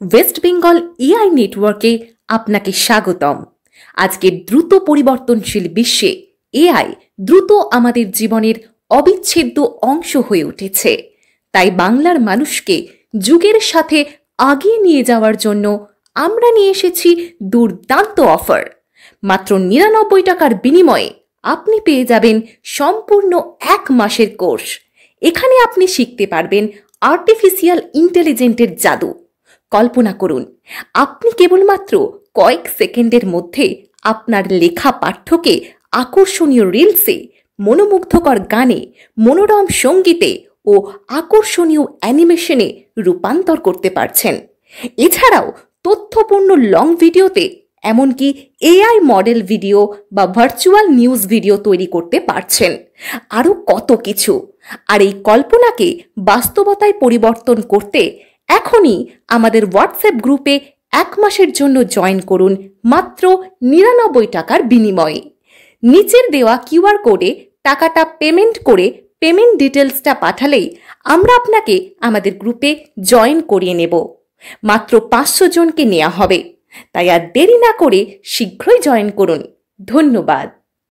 West Bengal AI নেটওয়ার্কে আপনাকে স্বাগতম। আজকের দ্রুত পরিবর্তনশীল বিশ্বে এআই দ্রুত আমাদের জীবনের অবিচ্ছেদ্য অংশ হয়ে উঠেছে। তাই বাংলার মানুষকে যুগের সাথে আগিয়ে নিয়ে যাওয়ার জন্য আমরা নিয়ে এসেছি দুর্দান্ত অফার। মাত্র 99 টাকার বিনিময়ে আপনি পেয়ে যাবেন সম্পূর্ণ 1 মাসের কোর্স। এখানে আপনি শিখতে পারবেন আর্টিফিশিয়াল ইন্টেলিজেন্সের জাদু। কল্পনা করুন, আপনি কেবলমাত্র কয়েক সেকেন্ডের মধ্যে আপনার লেখা পাঠ্যকে আকর্ষণীয় রিলসে, মনোমুগ্ধকর গানে, মনোরম সঙ্গীতে ও আকর্ষণীয় অ্যানিমেশনে রূপান্তর করতে পারছেন। এছাড়াও তথ্যপূর্ণ লং ভিডিওতে, এমনকি এআই মডেল ভিডিও বা ভার্চুয়াল নিউজ ভিডিও তৈরি করতে পারছেন। আরও কত কিছু। আর এই কল্পনাকে বাস্তবতায় পরিবর্তন করতে এখনই আমাদের হোয়াটসঅ্যাপ গ্রুপে 1 মাসের জন্য জয়েন করুন মাত্র 99 টাকার বিনিময়ে। নিচের দেওয়া কিউআর কোডে টাকাটা পেমেন্ট করে পেমেন্ট ডিটেলসটা পাঠালেই আমরা আপনাকে আমাদের গ্রুপে জয়েন করিয়ে নেব। মাত্র 500 জনকে নেওয়া হবে। তাই আর দেরি না করে শীঘ্রই জয়েন করুন। ধন্যবাদ।